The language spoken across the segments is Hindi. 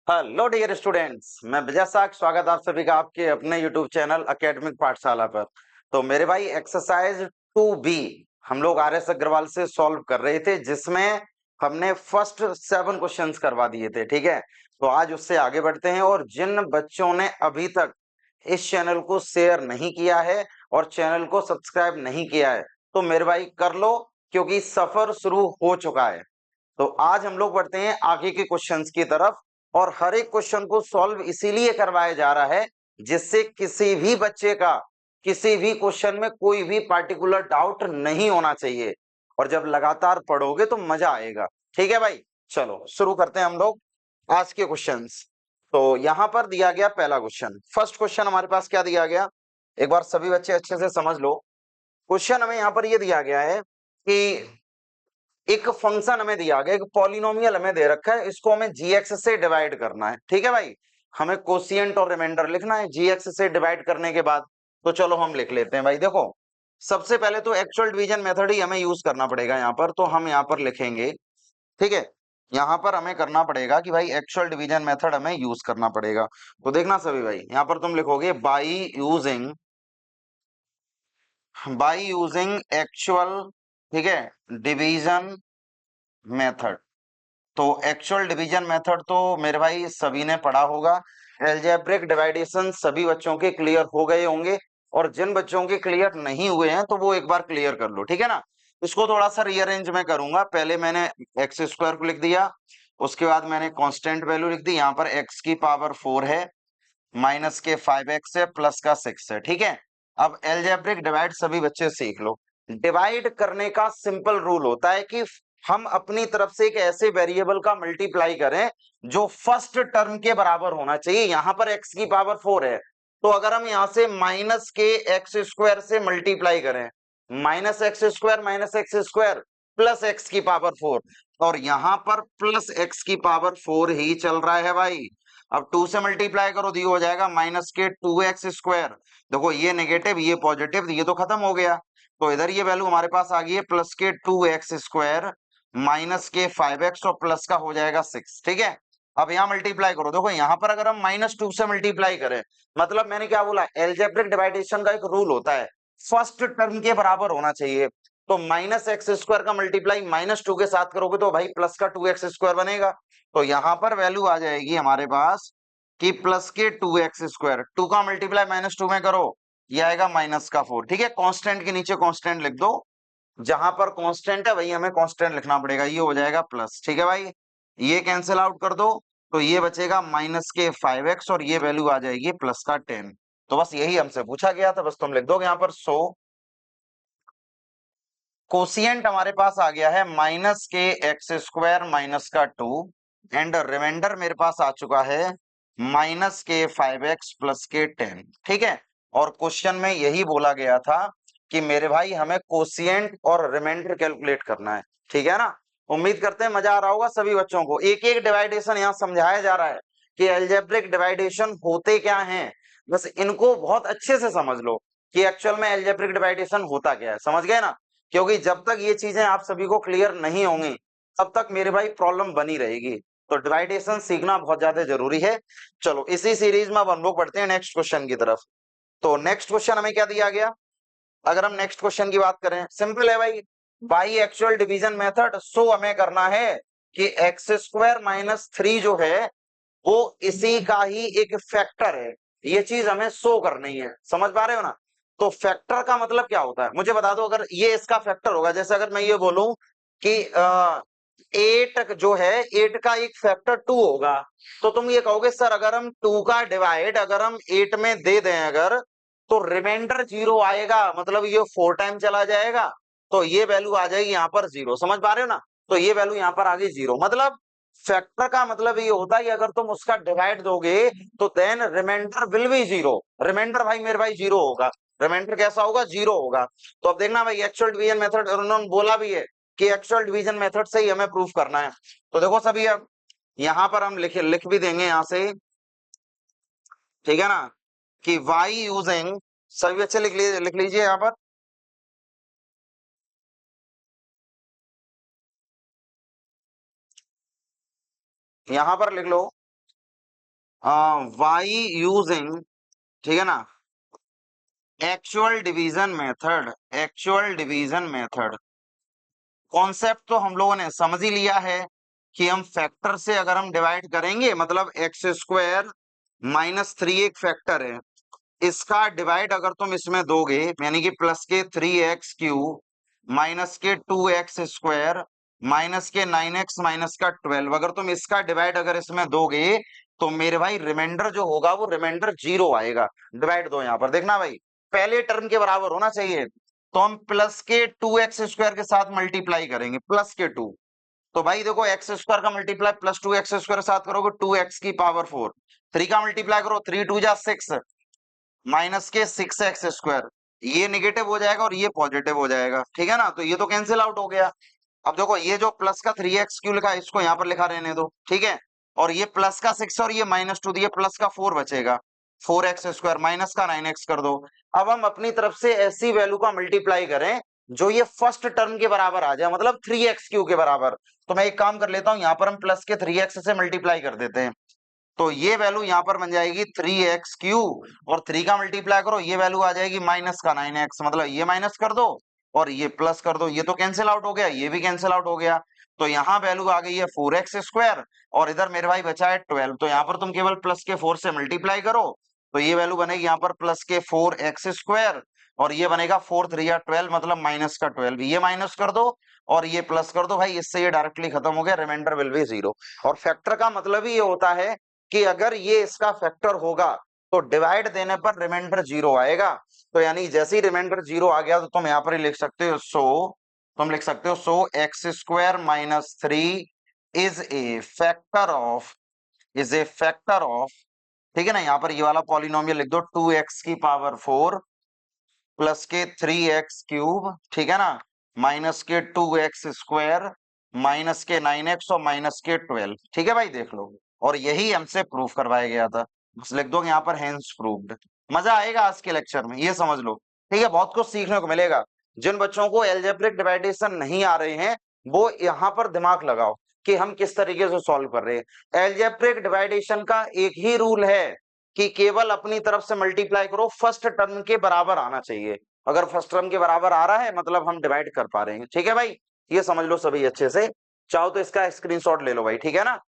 हेलो डियर स्टूडेंट्स, मैं विजय साख स्वागत आप सभी का आपके अपने यूट्यूब चैनल एकेडमिक पाठशाला पर। तो मेरे भाई एक्सरसाइज 2B हम लोग आर एस अग्रवाल से सॉल्व कर रहे थे, जिसमें हमने फर्स्ट 7 क्वेश्चंस करवा दिए थे। ठीक है, तो आज उससे आगे बढ़ते हैं। और जिन बच्चों ने अभी तक इस चैनल को शेयर नहीं किया है और चैनल को सब्सक्राइब नहीं किया है, तो मेरे भाई कर लो, क्योंकि सफर शुरू हो चुका है। तो आज हम लोग बढ़ते हैं आगे के क्वेश्चंस की तरफ। और हर एक क्वेश्चन को सॉल्व इसीलिए करवाया जा रहा है जिससे किसी भी बच्चे का किसी भी क्वेश्चन में कोई भी पार्टिकुलर डाउट नहीं होना चाहिए। और जब लगातार पढ़ोगे तो मजा आएगा। ठीक है भाई, चलो शुरू करते हैं हम लोग आज के क्वेश्चंस। तो यहां पर दिया गया पहला क्वेश्चन, फर्स्ट क्वेश्चन हमारे पास क्या दिया गया, एक बार सभी बच्चे अच्छे से समझ लो। क्वेश्चन हमें यहाँ पर यह दिया गया है कि एक फंक्शन हमें दिया गया, एक पॉलिनोमियल हमें दे रखा है, इसको हमें जीएक्स से डिवाइड करना है। ठीक है भाई, हमें कोशिएंट और रिमाइंडर लिखना है जीएक्स से डिवाइड करने के बाद। तो चलो हम लिख लेते हैं भाई। देखो, सबसे पहले तो एक्चुअल डिवीजन मेथड ही हमें यूज करना पड़ेगा यहाँ पर। तो हम यहाँ पर लिखेंगे, ठीक है, यहाँ पर हमें करना पड़ेगा कि भाई एक्चुअल डिवीजन मेथड हमें यूज करना पड़ेगा। तो देखना सभी भाई, यहाँ पर तुम लिखोगे बाई यूजिंग एक्चुअल, ठीक है, डिवीजन मेथड। तो एक्चुअल डिवीजन मेथड तो मेरे भाई सभी ने पढ़ा होगा। एल्जेब्रिक डिवाइडेशन सभी बच्चों के क्लियर हो गए होंगे। और जिन बच्चों के क्लियर नहीं हुए हैं तो वो एक बार क्लियर कर लो, ठीक है ना। इसको थोड़ा सा रीअरेंज में करूंगा। पहले मैंने एक्स स्क्वायर को लिख दिया, उसके बाद मैंने कांस्टेंट वैल्यू लिख दी। यहाँ पर एक्स की पावर 4 है, माइनस के 5x है, प्लस का 6 है। ठीक है, अब एल्जेब्रिक डिवाइड सभी बच्चे सीख लो। डिवाइड करने का सिंपल रूल होता है कि हम अपनी तरफ से एक ऐसे वेरिएबल का मल्टीप्लाई करें जो फर्स्ट टर्म के बराबर होना चाहिए। यहां पर x की पावर 4 है, तो अगर हम यहां से माइनस के एक्स स्क्वायर से मल्टीप्लाई करें, minus x square plus x की पावर 4, और यहां पर प्लस एक्स की पावर 4 ही चल रहा है भाई। अब 2 से मल्टीप्लाई करो तो ये हो जाएगा माइनस के 2x स्क्वायर। देखो, ये नेगेटिव ये पॉजिटिव, ये तो खत्म हो गया। तो इधर ये वैल्यू हमारे पास आ गई है प्लस के 2x स्क्वायर माइनस के 5x और प्लस का हो जाएगा 6। ठीक है, अब यहाँ मल्टीप्लाई करो। देखो, यहाँ पर अगर हम -2 से मल्टीप्लाई करें, मतलब मैंने क्या बोला, एल्जेब्रिक डिवाइडेशन का एक रूल होता है, फर्स्ट टर्म के बराबर होना चाहिए। तो माइनस एक्स स्क्वायर का मल्टीप्लाई -2 के साथ करोगे तो भाई प्लस का 2x स्क्वायर बनेगा। तो यहां पर वैल्यू आ जाएगी हमारे पास कि प्लस के 2x स्क्वायर, 2 का मल्टीप्लाई -2 में करो, ये आएगा माइनस का 4। ठीक है, कांस्टेंट के नीचे कांस्टेंट लिख दो, जहां पर कांस्टेंट है वही हमें कांस्टेंट लिखना पड़ेगा। ये हो जाएगा प्लस। ठीक है भाई, ये कैंसिल आउट कर दो, तो ये बचेगा माइनस के 5x और ये वैल्यू आ जाएगी प्लस का 10। तो बस यही हमसे पूछा गया था, बस तुम लिख दोगे यहाँ पर। सो कोशिएंट हमारे पास आ गया है माइनस के एक्स स्क्वायर माइनस का 2, एंड रिमाइंडर मेरे पास आ चुका है माइनस के 5x प्लस के 10। ठीक है, और क्वेश्चन में यही बोला गया था कि मेरे भाई हमें कोशिएंट और रिमाइंडर कैलकुलेट करना है। ठीक है ना, उम्मीद करते हैं मजा आ रहा होगा सभी बच्चों को। एक एक डिवाइडेशन यहाँ समझाया जा रहा है कि एल्जेब्रिक डिवाइडेशन होते क्या हैं। बस इनको बहुत अच्छे से समझ लो कि एक्चुअल में एल्जेब्रिक डिवाइडेशन होता क्या है। समझ गए ना, क्योंकि जब तक ये चीजें आप सभी को क्लियर नहीं होंगी तब तक मेरे भाई प्रॉब्लम बनी रहेगी। तो डिवाइडेशन सीखना बहुत ज्यादा जरूरी है। चलो इसी सीरीज में अब हम लोग बढ़ते हैं नेक्स्ट क्वेश्चन की तरफ। तो नेक्स्ट क्वेश्चन हमें क्या दिया गया, अगर हम नेक्स्ट क्वेश्चन की बात करें, सिंपल है भाई, बाई एक्चुअल डिवीजन मेथड। सो हमें करना है कि एक्स स्क्वायर माइनस 3 जो है वो इसी का ही एक फैक्टर है। ये चीज हमें शो करनी है, समझ पा रहे हो ना। तो फैक्टर का मतलब क्या होता है मुझे बता दो। अगर ये इसका फैक्टर होगा, जैसे अगर मैं ये बोलूं कि 8 जो है 8 का एक फैक्टर 2 होगा, तो तुम ये कहोगे सर अगर हम 2 का डिवाइड अगर हम 8 में दे दें अगर, तो रिमाइंडर 0 आएगा, मतलब ये 4 टाइम चला जाएगा, तो ये वैल्यू आ जाएगी यहाँ पर 0। समझ पा रहे हो ना, तो ये वैल्यू यहाँ पर आ गई 0। मतलब फैक्टर का मतलब ये होता है कि अगर तुम उसका डिवाइड दोगे तो then remainder will be 0। Remainder भाई मेरे भाई 0 होगा, रिमाइंडर कैसा होगा, 0 होगा। तो अब देखना भाई, एक्चुअल डिवीजन मेथड उन्होंने बोला भी है कि एक्चुअल डिवीजन मेथड से ही हमें प्रूफ करना है। तो देखो सभी, अब यहां पर हम लिख भी देंगे यहां से, ठीक है ना, कि वाई यूजिंग, सभी अच्छे लिख लीजिए यहां पर, यहां पर लिख लो वाई यूजिंग, ठीक है ना, एक्चुअल डिवीजन मेथड। कॉन्सेप्ट तो हम लोगों ने समझ ही लिया है कि हम फैक्टर से अगर हम डिवाइड करेंगे, मतलब एक्स स्क्वायर माइनस थ्री एक फैक्टर है, इसका डिवाइड अगर तुम इसमें दोगे, यानी कि प्लस के 3x³ माइनस के 2x² माइनस के 9x माइनस का 12, अगर तुम इसका डिवाइड अगर इसमें दोगे तो मेरे भाई रिमाइंडर जो होगा वो रिमाइंडर 0 आएगा। डिवाइड दो यहां पर, देखना भाई पहले टर्म के बराबर होना चाहिए, तो हम प्लस के 2x² के साथ मल्टीप्लाई करेंगे, प्लस के 2। तो भाई देखो एक्स स्क्वायर का मल्टीप्लाई प्लस 2x² के साथ करोगे 2x⁴, 3 का मल्टीप्लाई करो 3×2 = 6 माइनस के 6x², ये निगेटिव हो जाएगा और ये पॉजिटिव हो जाएगा, ठीक है ना, तो ये तो कैंसिल आउट हो गया। अब देखो ये जो प्लस का 3x³ लिखा है इसको यहाँ पर लिखा रहने दो, ठीक है, और ये प्लस का 6 और ये -2, ये प्लस का 4 बचेगा, 4x² माइनस का 9x कर दो। अब हम अपनी तरफ से ऐसी वैल्यू का मल्टीप्लाई करें जो ये फर्स्ट टर्म के बराबर आ जाए, मतलब 3x³ के बराबर। तो मैं एक काम कर लेता हूं, यहाँ पर हम प्लस के 3x से मल्टीप्लाई कर देते हैं, तो ये वैल्यू यहां पर बन जाएगी 3x³ और 3 का मल्टीप्लाई करो, ये वैल्यू आ जाएगी माइनस का 9x, मतलब ये माइनस कर दो और ये प्लस कर दो, ये तो कैंसिल आउट हो गया, ये भी कैंसिल आउट हो गया। तो यहाँ वैल्यू आ गई है 4x² और इधर मेरे भाई बचा है 12, तो यहाँ पर तुम केवल प्लस के 4 से मल्टीप्लाई करो, तो ये वैल्यू बनेगी यहाँ पर प्लस के 4x² और ये बनेगा 4×3 = 12, मतलब माइनस का 12, ये माइनस कर दो और ये प्लस कर दो भाई, इससे ये डायरेक्टली खत्म हो गया, रिमाइंडर विल बी 0। और फैक्टर का मतलब ही ये होता है कि अगर ये इसका फैक्टर होगा तो डिवाइड देने पर रिमाइंडर 0 आएगा। तो यानी जैसे ही रिमाइंडर 0 आ गया तो तुम यहां पर ही लिख सकते हो, तुम लिख सकते हो सो x² - 3 is a factor of, ठीक है ना, यहां पर ये वाला पॉलिनोमियल लिख दो 2x⁴ प्लस के 3x³ ठीक है ना, माइनस के 2x² माइनस के 9x और माइनस के 12, ठीक है भाई, देख लो। और यही हमसे प्रूफ करवाया गया था, बस लिख दो यहाँ पर हैंस प्रूव्ड। मजा आएगा आज के लेक्चर में, ये समझ लो, ठीक है, बहुत कुछ सीखने को मिलेगा। जिन बच्चों को एल्जेब्रिक डिवाइडेशन नहीं आ रहे हैं वो यहाँ पर दिमाग लगाओ कि हम किस तरीके से सॉल्व कर रहे हैं। एल्जेब्रिक डिवाइडेशन का एक ही रूल है कि केवल अपनी तरफ से मल्टीप्लाई करो, फर्स्ट टर्म के बराबर आना चाहिए, अगर फर्स्ट टर्म के बराबर आ रहा है मतलब हम डिवाइड कर पा रहे हैं, ठीक है भाई, ये समझ लो सभी अच्छे से। चाहो तो इसका स्क्रीनशॉट ले लो भाई, ठीक है ना,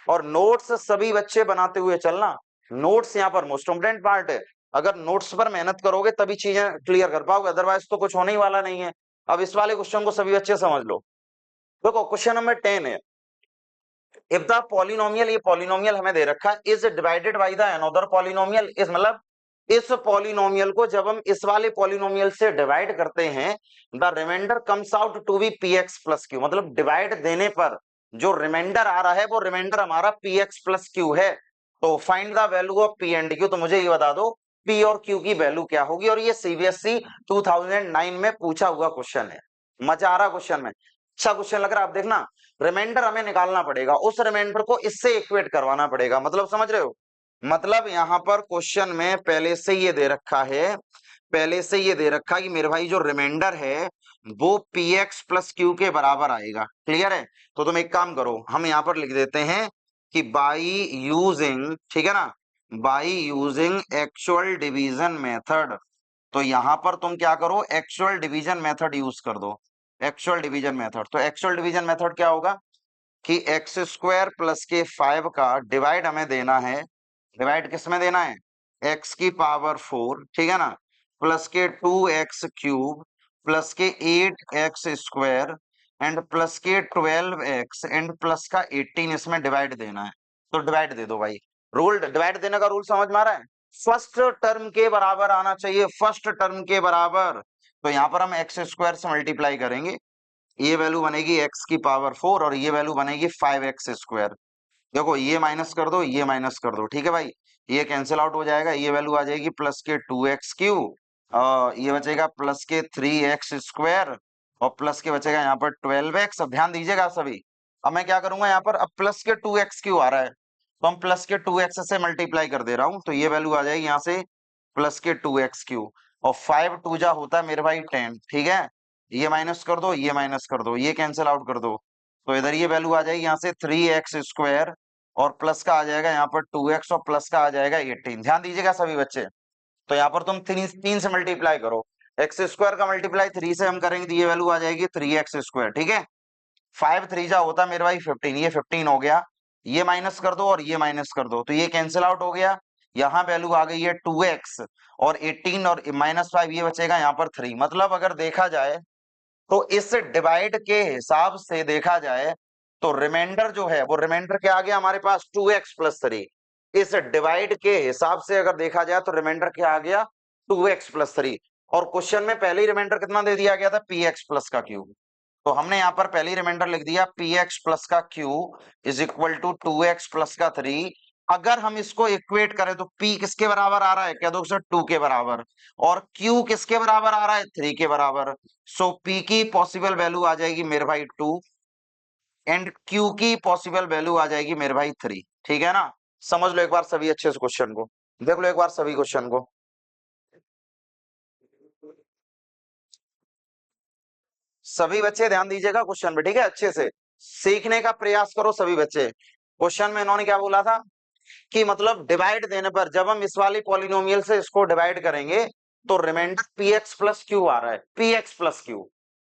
और नोट्स सभी बच्चे बनाते हुए चलना, नोट्स यहाँ पर मोस्ट इंपोर्टेंट पार्ट है, अगर नोट्स पर मेहनत करोगे तभी चीजें क्लियर कर पाओगे, अदरवाइज तो कुछ होने ही वाला नहीं है। अब इस वाले क्वेश्चन को सभी बच्चे समझ लो, देखो क्वेश्चन नंबर 10 है, इफ द पॉलिनोमियल, ये पॉलिनोमियल हमें दे रखा है, is divided by the another polynomial, इस मतलब इस पॉलिनोमियल को जब हम इस वाले पॉलिनोमियल से डिवाइड करते हैं, the remainder comes out to be px plus q, मतलब डिवाइड देने पर जो रिमाइंडर आ रहा है वो रिमाइंडर हमारा px प्लस क्यू है। तो find the value of p and q, तो मुझे ये बता दो p और q की वैल्यू क्या होगी, और ये सीबीएसई 2009 में पूछा हुआ क्वेश्चन है, मजा आ रहा क्वेश्चन में, अच्छा क्वेश्चन लग रहा है। आप देखना, रिमाइंडर हमें निकालना पड़ेगा, उस रिमाइंडर को इससे इक्वेट करवाना पड़ेगा, मतलब समझ रहे हो, मतलब यहां पर क्वेश्चन में पहले से ये दे रखा है, पहले से ये दे रखा है कि मेरे भाई जो रिमाइंडर है वो px प्लस क्यू के बराबर आएगा, क्लियर है। तो तुम एक काम करो, हम यहां पर लिख देते हैं कि बाई यूजिंग, ठीक है ना, by using actual division method, तो यहां पर तुम क्या करो, एक्चुअल डिवीजन मेथड यूज कर दो, एक्चुअल डिवीजन मेथड। तो एक्चुअल डिवीजन मेथड क्या होगा कि x² प्लस के 5 का डिवाइड हमें देना है, डिवाइड किस में देना है, x⁴, ठीक है ना, प्लस के 2x³ प्लस के 8x² एंड प्लस के 12x एंड प्लस का 18 इसमें डिवाइड देना है। तो डिवाइड दे दो भाई, रूल डिवाइड देने का रूल समझ में आ रहा है, फर्स्ट टर्म के बराबर आना चाहिए, फर्स्ट टर्म के बराबर। तो यहां पर हम x² से मल्टीप्लाई करेंगे, ये वैल्यू बनेगी x⁴ और ये वैल्यू बनेगी 5x²। देखो ये माइनस कर दो, ये माइनस कर दो, ठीक है भाई, ये कैंसिल आउट हो जाएगा, ये वैल्यू आ जाएगी प्लस के 2x³ और ये बचेगा प्लस के 3x² और प्लस के बचेगा यहाँ पर 12x। अब ध्यान दीजिएगा सभी, अब मैं क्या करूंगा यहाँ पर, अब प्लस के 2x³ आ रहा है तो हम प्लस के 2x से मल्टीप्लाई कर दे रहा हूं, तो ये वैल्यू आ जाएगी यहाँ से प्लस के 2x³ और 5 2 होता है मेरे भाई 10, ठीक है, ये माइनस कर दो, ये माइनस कर दो, ये कैंसिल आउट कर दो, तो इधर ये वैल्यू आ जाएगी यहाँ से 3x² और प्लस का आ जाएगा यहाँ पर 2x और प्लस का आ जाएगा 18। ध्यान दीजिएगा सभी बच्चे। तो यहाँ पर तुम तीन से मल्टीप्लाई करो, एक्स स्क्वायर का मल्टीप्लाई 3 से हम करेंगे तो ये वैल्यू आ जाएगी 3x²। ठीक है, 5 3 जा होता मेरे भाई 15, ये 15 हो गया। ये माइनस कर दो और ये माइनस कर दो तो ये कैंसिल आउट हो गया। यहाँ वैल्यू आ गई है 2x और 18 और -5 ये बचेगा यहाँ पर 3। मतलब अगर देखा जाए तो इस डिवाइड के हिसाब से देखा जाए तो रिमाइंडर जो है वो रिमाइंडर क्या आ गया हमारे पास 2x+3। इस डिवाइड के हिसाब से अगर देखा जाए तो रिमाइंडर क्या आ गया 2x+3। और क्वेश्चन में पहले ही रिमाइंडर कितना दे दिया गया था px+q। तो हमने यहाँ पर पहले ही रिमाइंडर लिख दिया px+q is equal to 2x+3। अगर हम इसको इक्वेट करें तो p किसके बराबर आ रहा है, कह दो सर 2 के बराबर, और q किसके बराबर आ रहा है 3 के बराबर। सो p की पॉसिबल वैल्यू आ जाएगी मेरे भाई 2 एंड q की पॉसिबल वैल्यू आ जाएगी मेरे भाई 3। ठीक है ना, समझ लो एक बार सभी अच्छे से क्वेश्चन को, देख लो एक बार सभी क्वेश्चन को। सभी बच्चे ध्यान दीजिएगा क्वेश्चन पे, ठीक है, अच्छे से सीखने का प्रयास करो सभी बच्चे। क्वेश्चन में इन्होंने क्या बोला था कि मतलब डिवाइड देने पर जब हम इस वाली पॉलिनोमियल से इसको डिवाइड करेंगे तो रिमाइंडर px+q आ रहा है, px+q।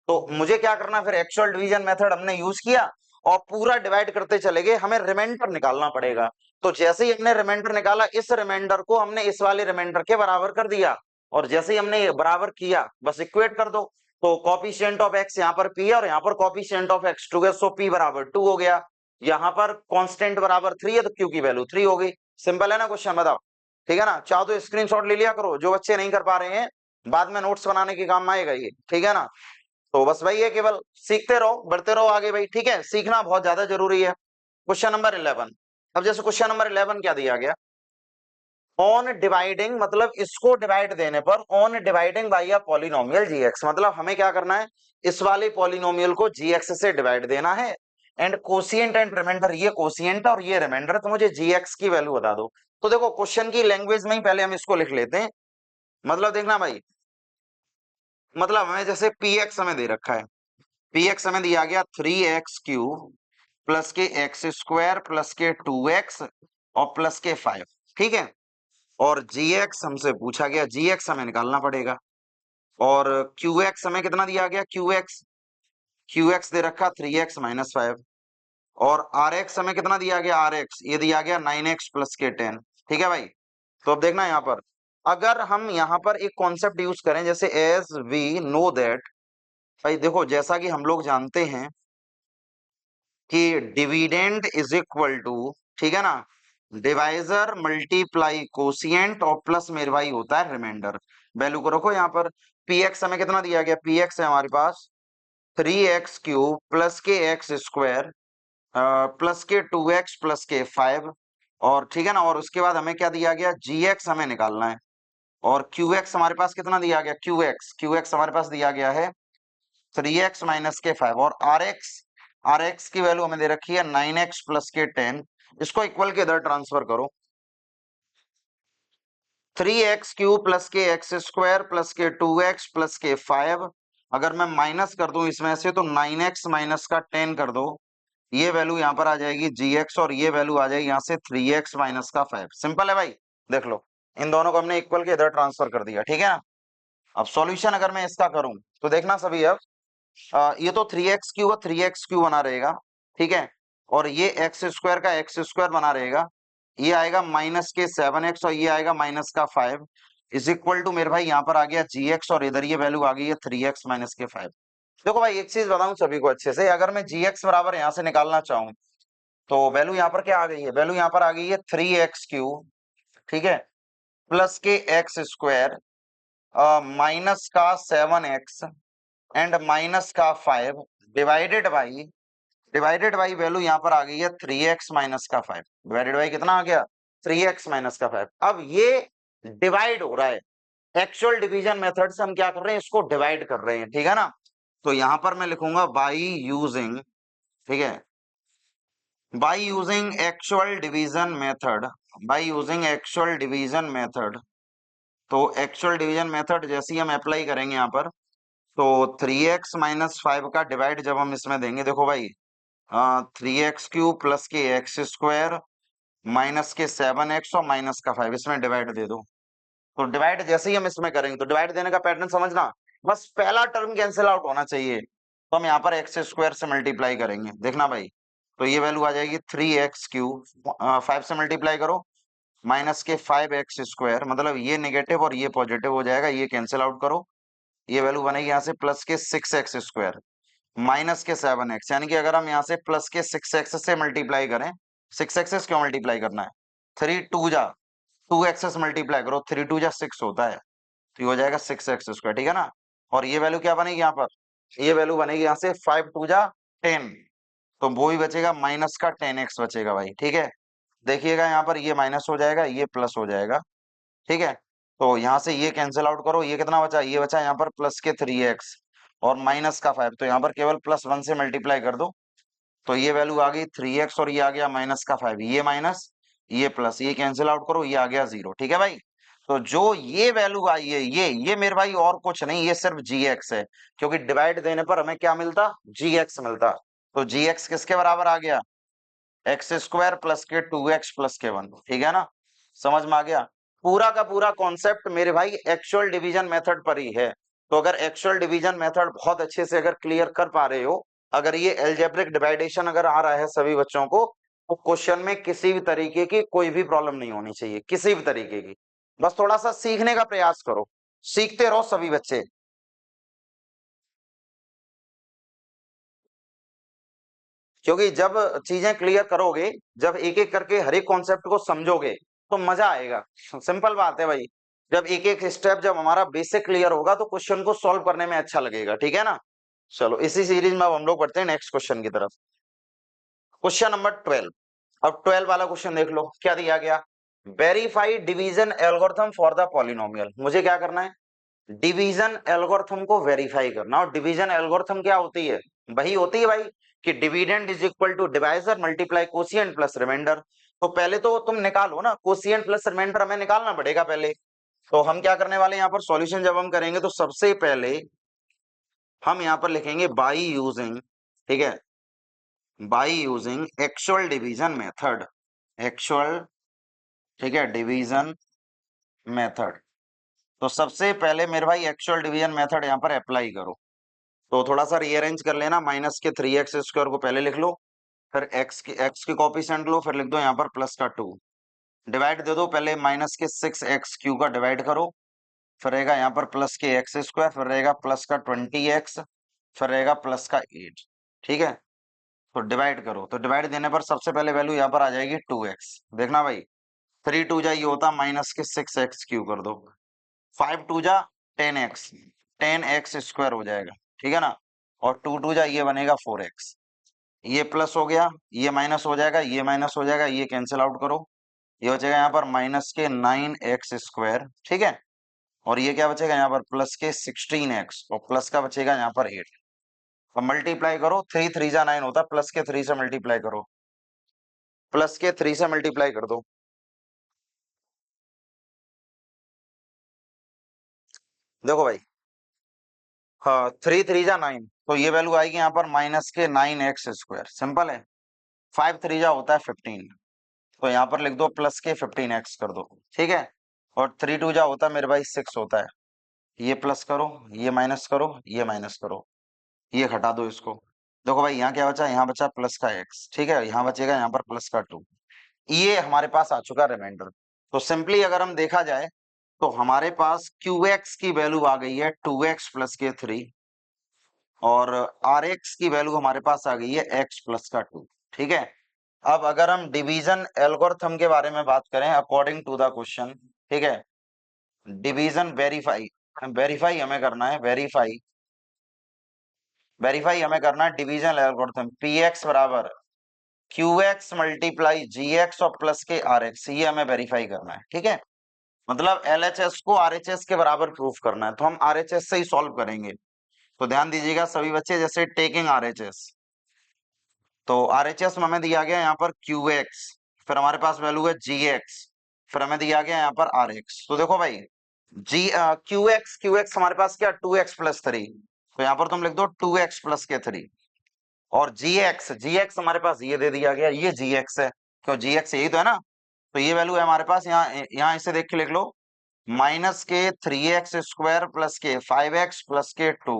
तो मुझे क्या करना, फिर एक्चुअल डिवीजन मेथड हमने यूज किया और पूरा डिवाइड करते चले गए, हमें रिमाइंडर निकालना पड़ेगा। तो जैसे ही हमने रिमाइंडर निकाला इस रिमाइंडर को हमने इस वाले रिमाइंडर के बराबर कर दिया, और जैसे ही हमने बराबर किया बस इक्वेट कर दो। तो कॉफिशिएंट ऑफ x यहाँ पर p है और यहाँ पर कॉफिशिएंट ऑफ x 2 है, सो p बराबर 2 हो गया। यहाँ पर कांस्टेंट बराबर 3 है तो q की वैल्यू 3 हो गई। सिंपल है ना क्वेश्चन, बताओ। ठीक है ना, चाहो तो स्क्रीनशॉट ले लिया करो, जो बच्चे नहीं कर पा रहे हैं बाद में नोट्स बनाने के काम आएगा ये। ठीक है ना, तो बस भाई ये केवल सीखते रहो, बढ़ते रहो आगे भाई। ठीक है, सीखना बहुत ज्यादा जरूरी है। Question number 11। अब जैसे क्वेश्चन नंबर 11 क्या दिया गया, ऑन डिवाइडिंग, मतलब इसको डिवाइड देने पर on dividing by a polynomial GX, मतलब हमें क्या करना है इस वाले पॉलिनोमियल को जीएक्स से डिवाइड देना है। एंड कोशिएंट एंड रिमाइंडर, ये कोशिएंट और ये रिमाइंडर, तो मुझे जीएक्स की वैल्यू बता दो। तो देखो क्वेश्चन की लैंग्वेज में ही पहले हम इसको लिख लेते हैं। मतलब देखना भाई, मतलब हमें जैसे px हमें दे रखा है, px हमें दिया गया 3x³ प्लस के x² प्लस के 2x और प्लस के 5। ठीक है, और gx हमसे पूछा गया, gx हमें निकालना पड़ेगा। और qx हमें कितना दिया गया, qx दे रखा 3x-5। और rx हमें कितना दिया गया, rx ये दिया गया 9x प्लस के 10। ठीक है भाई, तो अब देखना यहाँ पर, अगर हम यहाँ पर एक कॉन्सेप्ट यूज करें जैसे एज वी नो दैट, भाई देखो जैसा कि हम लोग जानते हैं कि डिविडेंड इज इक्वल टू, ठीक है ना, डिवाइजर मल्टीप्लाई कोशिएंट और प्लस मेरे भाई होता है रिमाइंडर। वैल्यू को रखो यहाँ पर, px हमें कितना दिया गया, px है हमारे पास 3x³ प्लस के x² प्लस के 2x प्लस के 5। और ठीक है ना, और उसके बाद हमें क्या दिया गया, gx हमें निकालना है। और qx हमारे पास कितना दिया गया, qx हमारे पास दिया गया है 3x माइनस के 5। और आर एक्स की वैल्यू हमें दे रखी है 9x प्लस के 10। इसको इक्वल के इधर ट्रांसफर करो, 3x³ प्लस के x² प्लस के 2x प्लस के 5। अगर मैं माइनस कर दूं इसमें से तो 9x माइनस का 10 कर दो, ये वैल्यू यहाँ पर आ जाएगी gx और ये वैल्यू आ जाएगी यहाँ से 3x माइनस का 5। सिंपल है भाई, देख लो इन दोनों को हमने इक्वल के इधर ट्रांसफर कर दिया। ठीक है ना, अब सॉल्यूशन अगर मैं इसका करूं तो देखना सभी, अब ये तो 3x³ और 3x³ बना रहेगा। ठीक है, और ये x² का x² बना रहेगा। ये आएगा माइनस के 7x और ये आएगा माइनस का 5 इज इक्वल टू मेरे भाई यहाँ पर आ गया gx और इधर ये वैल्यू आ गई है 3x माइनस के 5। देखो भाई एक चीज बताऊं सभी को अच्छे से, अगर मैं gx बराबर यहाँ से निकालना चाहूं तो वैल्यू यहाँ पर क्या आ गई है, वैल्यू यहाँ पर आ गई है 3x³, ठीक है, प्लस के x² माइनस का 7x एंड माइनस का 5 डिवाइडेड बाई वैल्यू यहाँ पर आ गई है 3x माइनस का 5। डिवाइडेड बाई कितना आ गया, 3x माइनस का 5। अब ये डिवाइड हो रहा है, एक्चुअल डिवीजन मेथड से हम क्या कर रहे हैं, इसको डिवाइड कर रहे हैं। ठीक है ना, तो यहां पर मैं लिखूंगा बाई यूजिंग, ठीक है, by using actual division method, by using actual division method. तो एक्चुअल डिवीजन मेथड जैसे ही हम अप्लाई करेंगे यहाँ पर, तो 3x माइनस 5 का डिवाइड जब हम इसमें देंगे, देखो भाई 3x³ प्लस के x² माइनस के 7x और माइनस का 5, इसमें डिवाइड दे दो। तो डिवाइड जैसे ही हम इसमें करेंगे तो डिवाइड देने का पैटर्न समझना, बस पहला टर्म कैंसिल आउट होना चाहिए। तो हम यहाँ पर x² से मल्टीप्लाई करेंगे, देखना भाई। तो ये वैल्यू आ जाएगी 3x³, 5 से मल्टीप्लाई करो, माइनस के 5x², मतलब ये नेगेटिव और ये पॉजिटिव हो जाएगा, ये कैंसिल आउट करो। ये वैल्यू बनेगी यहाँ से प्लस के 6x² माइनस के 7x, यानी कि अगर हम यहाँ से प्लस के 6x से मल्टीप्लाई करें, 6x क्यों मल्टीप्लाई करना है, 3 2 जा 2x से मल्टीप्लाई करो, 3 2 जा 6 होता है, तो ये हो जाएगा 6x², ठीक है ना। और ये वैल्यू क्या बनेगी यहाँ पर, ये वैल्यू बनेगी यहाँ से 5 2 जा 10, तो वो भी बचेगा, माइनस का 10x बचेगा भाई, ठीक है। देखिएगा यहाँ पर ये माइनस हो जाएगा, ये प्लस हो जाएगा, ठीक है। तो यहाँ से ये कैंसिल आउट करो, ये कितना बचा, ये बचा यहाँ पर प्लस के 3x और माइनस का 5, तो यहाँ पर केवल +1 से मल्टीप्लाई कर दो, तो ये वैल्यू आ गई 3x और ये आ गया माइनस का 5, ये माइनस ये प्लस, ये कैंसिल आउट करो, ये आ गया 0, ठीक है भाई। तो जो ये वैल्यू आई है, ये मेरे भाई और कुछ नहीं, ये सिर्फ gx है, क्योंकि डिवाइड देने पर हमें क्या मिलता, gx मिलता। तो gx किसके बराबर आ गया, x² प्लस के 2x प्लस के 1, ठीक है ना। समझ में आ गया, पूरा का पूरा कॉन्सेप्ट मेरे भाई एक्चुअल डिवीजन मेथड पर ही है। तो अगर एक्चुअल डिवीजन मेथड बहुत अच्छे से अगर क्लियर कर पा रहे हो, अगर ये एल्जेब्रिक डिवाइडेशन अगर आ रहा है सभी बच्चों को, तो क्वेश्चन में किसी भी तरीके की कोई भी प्रॉब्लम नहीं होनी चाहिए, किसी भी तरीके की। बस थोड़ा सा सीखने का प्रयास करो, सीखते रहो सभी बच्चे, क्योंकि जब चीजें क्लियर करोगे, जब एक एक करके हर एक कॉन्सेप्ट को समझोगे, तो मजा आएगा। सिंपल बात है भाई, जब एक एक स्टेप, जब हमारा बेसिक क्लियर होगा तो क्वेश्चन को सॉल्व करने में अच्छा लगेगा, ठीक है ना। चलो इसी सीरीज में अब हम लोग बढ़ते हैं नेक्स्ट क्वेश्चन की तरफ। Question number 12। अब 12 वाला क्वेश्चन देख लो, क्या दिया गया, verify division algorithm for the polynomial. मुझे क्या करना है, डिवीजन एल्गोरिथम को वेरीफाई करना। और डिवीजन एल्गोरिथम क्या होती है, वही होती है भाई कि dividend is equal to divisor multiply quotient plus remainder. तो पहले तो तुम निकालो ना, कोशिएंट प्लस रिमाइंडर हमें निकालना पड़ेगा पहले। तो हम क्या करने वाले हैं, यहाँ पर सॉल्यूशन जब हम करेंगे तो सबसे पहले हम यहाँ पर लिखेंगे बाई यूजिंग, ठीक है, by using actual division method, actual, ठीक है, डिवीजन मेथड। तो सबसे पहले मेरे भाई एक्चुअल डिवीजन मेथड यहाँ पर अप्लाई करो। तो थोड़ा सा रीअरेंज कर लेना, माइनस के 3x² को पहले लिख लो, फिर x की कॉफिशिएंट लो, फिर लिख दो यहाँ पर प्लस का 2, डिवाइड दे दो, पहले माइनस के 6x³ का डिवाइड करो, फिर रहेगा यहाँ पर प्लस के x², फिर रहेगा प्लस का 20x, फिर रहेगा प्लस का 8, ठीक है। तो डिवाइड करो, तो डिवाइड देने पर सबसे पहले वैल्यू यहाँ पर आ जाएगी 2x, देखना भाई, 3 2 जा ये होता माइनस के 6x³ कर दो, 5 2 जा 10x, 10x² हो जाएगा, ठीक है ना। और 2 2 जा ये बनेगा 4x, ये प्लस हो गया, ये माइनस हो जाएगा, ये माइनस हो जाएगा, ये कैंसिल आउट करो, ये बचेगा यहाँ पर माइनस के 9x², ठीक है। और ये क्या बचेगा यहाँ पर प्लस के 16x, और प्लस का बचेगा यहाँ पर 8। अब मल्टीप्लाई करो, 3 3 जा 9 होता, प्लस के 3 से मल्टीप्लाई करो, प्लस के 3 से मल्टीप्लाई कर दो, देखो भाई, हाँ 3 3 जा 9, तो ये वैल्यू आएगी यहाँ पर माइनस के 9x², सिंपल है। 5 3 जा होता है 15, तो यहाँ पर लिख दो प्लस के 15x कर दो, ठीक है। और 3 2 जा होता है मेरे भाई 6 होता है, ये प्लस करो, ये माइनस करो, ये माइनस करो, ये हटा दो इसको। देखो भाई यहाँ क्या बचा, यहाँ बचा प्लस का x, ठीक है, यहाँ बचेगा यहाँ पर प्लस का 2, ये हमारे पास आ चुका रिमाइंडर। तो सिंपली अगर हम देखा जाए तो हमारे पास qx की वैल्यू आ गई है 2x प्लस के 3, और rx की वैल्यू हमारे पास आ गई है x प्लस का 2, ठीक है। अब अगर हम डिवीजन एल्गोरिथम के बारे में बात करें अकॉर्डिंग टू द क्वेश्चन, ठीक है, डिवीजन वेरीफाई, वेरीफाई हमें करना है, वेरीफाई, वेरीफाई हमें करना है डिवीजन एल्गोरिथम, px बराबर qx मल्टीप्लाई gx और प्लस के rx, ये हमें वेरीफाई करना है, ठीक है। मतलब LHS को RHS के बराबर प्रूफ करना है, तो हम RHS से ही सॉल्व करेंगे। तो ध्यान दीजिएगा सभी बच्चे, जैसे टेकिंग RHS, तो RHS में हमें दिया गया यहाँ पर QX, फिर हमारे पास वैल्यू है GX, फिर हमें दिया गया यहाँ पर RX। तो देखो भाई, QX हमारे पास क्या 2x प्लस 3, तो यहाँ पर तुम लिख दो 2x प्लस के 3, और जी एक्स हमारे पास ये दे दिया गया, ये जी एक्स है, क्यों जी एक्स यही तो है ना। तो ये वैल्यू है हमारे पास, यहाँ यहाँ इसे देख के लिख लो, माइनस के 3x² प्लस के 5x प्लस के 2,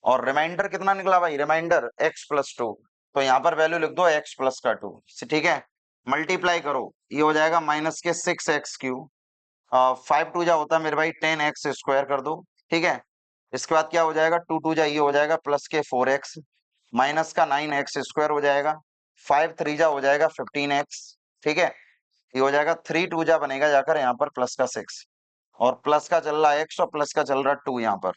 और रिमाइंडर कितना निकला भाई, रिमाइंडर x+2, तो यहाँ पर वैल्यू लिख दो x+2, ठीक है। मल्टीप्लाई करो, ये हो जाएगा माइनस के 6x³ 5 2 जा होता है मेरे भाई 10x² कर दो, ठीक है। इसके बाद क्या हो जाएगा, 2 2 जा ये हो जाएगा प्लस के 4x, माइनस का 9x² हो जाएगा, 5 3 जा हो जाएगा 15x, ठीक है। ये हो जाएगा 3 2 जा बनेगा जाकर यहाँ पर प्लस का 6, और प्लस का चल रहा है x और प्लस का चल रहा है 2 यहाँ पर,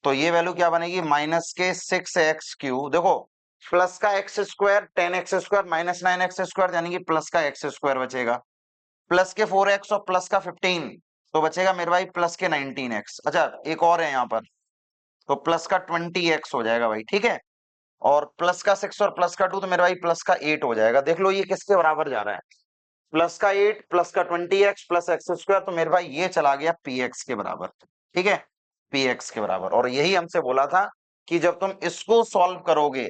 तो ये वैल्यू क्या बनेगी, माइनस के 6x³ देखो, प्लस का x² 10x² माइनस 9x² यानी कि प्लस का x² बचेगा, प्लस के 4x और प्लस का 15, तो बचेगा मेरे भाई प्लस के 19x। अच्छा एक और है यहाँ पर, तो प्लस का 20x हो जाएगा भाई, ठीक है। और प्लस का 6 और प्लस का 2, तो मेरे भाई प्लस का 8 हो जाएगा। देख लो ये किसके बराबर जा रहा है, प्लस का 8 प्लस का 20x प्लस x², तो मेरे भाई ये चला गया px के बराबर, ठीक है, px के बराबर। और यही हमसे बोला था कि जब तुम इसको सॉल्व करोगे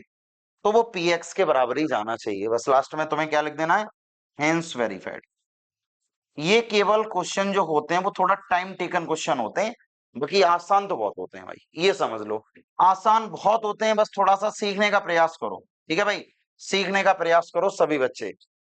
तो वो px के बराबर ही जाना चाहिए। बस लास्ट में तुम्हें क्या लिख देना है, हेंस वेरीफाइड। ये केवल क्वेश्चन जो होते हैं वो थोड़ा टाइम टेकन क्वेश्चन होते हैं, बाकी आसान तो बहुत होते हैं भाई, ये समझ लो, आसान बहुत होते हैं, बस थोड़ा सा सीखने का प्रयास करो, ठीक है भाई, सीखने का प्रयास करो सभी बच्चे,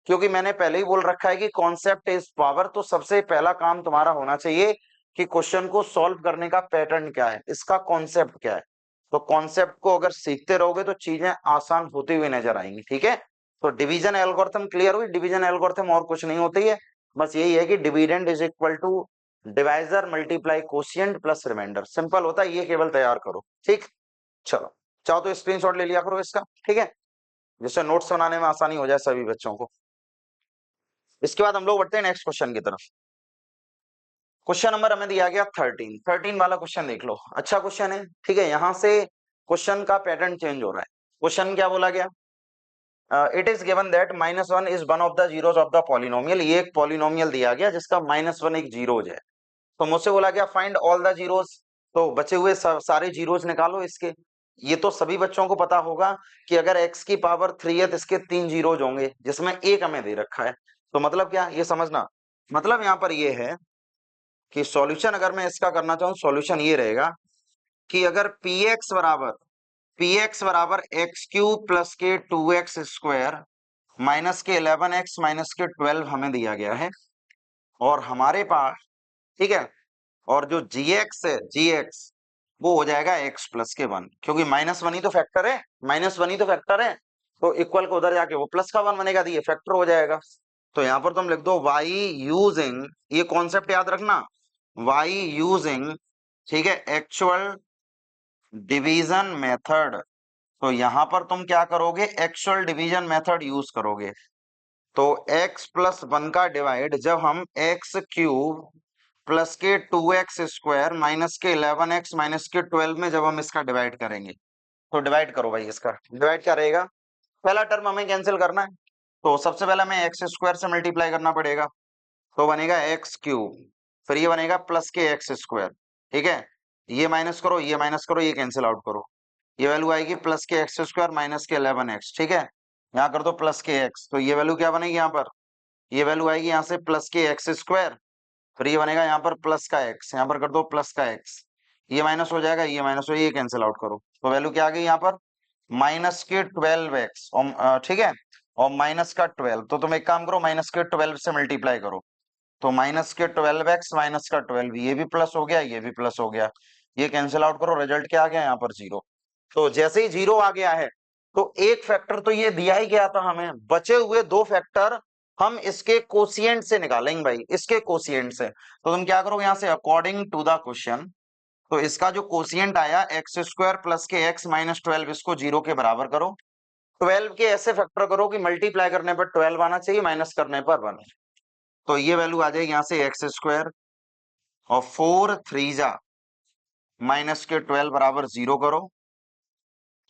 क्योंकि मैंने पहले ही बोल रखा है कि कॉन्सेप्ट इज पावर। तो सबसे पहला काम तुम्हारा होना चाहिए कि क्वेश्चन को सॉल्व करने का पैटर्न क्या है, इसका कॉन्सेप्ट क्या है। तो कॉन्सेप्ट को अगर सीखते रहोगे तो चीजें आसान होती हुई नजर आएंगी, ठीक है। तो डिवीजन एल्गोरिथम क्लियर हुई, डिवीजन एल्गोरिथम और कुछ नहीं होती है, बस यही है कि dividend is equal to divisor multiply quotient plus remainder, simple होता है, ये केवल तैयार करो, ठीक। चलो चाहो तो स्क्रीनशॉट ले लिया करो इसका, ठीक है, जिससे नोट्स बनाने में आसानी हो जाए सभी बच्चों को। इसके बाद हम लोग बढ़ते हैं नेक्स्ट क्वेश्चन की तरफ। क्वेश्चन नंबर हमें दिया गया 13 वाला क्वेश्चन देख लो, अच्छा क्वेश्चन है, ठीक है। यहां से क्वेश्चन का पैटर्न चेंज हो रहा है। क्वेश्चन क्या बोला गया, it is given that -1 is one of the zeros of the polynomial. ये एक पॉलिनोमियल दिया गया जिसका -1 एक जीरोज है। तो मुझसे बोला गया फाइंड ऑल द जीरोस, तो बचे हुए सारे जीरोस निकालो इसके। ये तो सभी बच्चों को पता होगा कि अगर x की पावर 3 है तो इसके 3 जीरोज होंगे, जिसमें एक हमें दे रखा है। तो मतलब क्या, ये समझना, मतलब यहाँ पर ये है कि सॉल्यूशन अगर मैं इसका करना चाहूँ, सॉल्यूशन ये रहेगा कि अगर px बराबर x³ प्लस के 2x² माइनस के 11x माइनस के 12 हमें दिया गया है, और हमारे पास, ठीक है, और जो gx है, gx वो हो जाएगा x प्लस के 1, क्योंकि -1 ही तो फैक्टर है, -1 ही तो फैक्टर है, तो इक्वल को उधर जाके वो प्लस का 1 बनेगा, तो ये फैक्टर हो जाएगा। तो यहां पर तुम लिख दो y यूजिंग, ये कॉन्सेप्ट याद रखना, y यूजिंग, ठीक है, एक्चुअल डिवीजन मेथड। तो यहां पर तुम क्या करोगे, एक्चुअल डिवीजन मेथड यूज करोगे। तो x+1 का डिवाइड जब हम x³ प्लस के 2x² माइनस के 11x माइनस के 12 में जब हम इसका डिवाइड करेंगे, तो डिवाइड करो भाई, इसका डिवाइड क्या रहेगा, पहला टर्म हमें कैंसिल करना है, तो सबसे पहले हमें x² से मल्टीप्लाई करना पड़ेगा, तो बनेगा x³, फिर ये बनेगा प्लस के x², ठीक है। ये माइनस करो, ये माइनस करो, ये कैंसिल आउट करो, ये वैल्यू आएगी प्लस के x² माइनस के 11x, ठीक है। यहाँ कर दो प्लस के x, तो ये वैल्यू क्या बनेगी यहाँ पर, ये वैल्यू आएगी यहाँ से प्लस के x², फिर ये बनेगा यहाँ पर प्लस का x, यहाँ पर कर दो प्लस का x, ये माइनस हो जाएगा, ये माइनस हो, ये कैंसिल आउट करो, तो वैल्यू क्या आ गई यहाँ पर माइनस के 12x, और ठीक है, और माइनस का 12, तो तुम एक काम करो माइनस के 12 से मल्टीप्लाई करो, तो माइनस के 12x माइनस का 12, ये भी प्लस हो गया, ये भी प्लस हो गया, ये कैंसिल आउट करो, रिजल्ट क्या आ गया यहाँ पर 0। तो जैसे ही 0 आ गया है, तो एक फैक्टर तो ये दिया ही गया था हमें, बचे हुए दो फैक्टर हम इसके कोशिएंट से निकालेंगे भाई, इसके कोशिएंट से। तो तुम क्या करोगे यहाँ से, अकॉर्डिंग टू द क्वेश्चन, तो इसका जो कोशिएंट आया x² प्लस के x माइनस 12, इसको 0 के बराबर करो। 12 के ऐसे फैक्टर करो कि मल्टीप्लाई करने पर 12 आना चाहिए, माइनस करने पर 1, तो ये वैल्यू आ जाएगी यहाँ से x² और 4 3 जा माइनस के 12 बराबर 0 करो,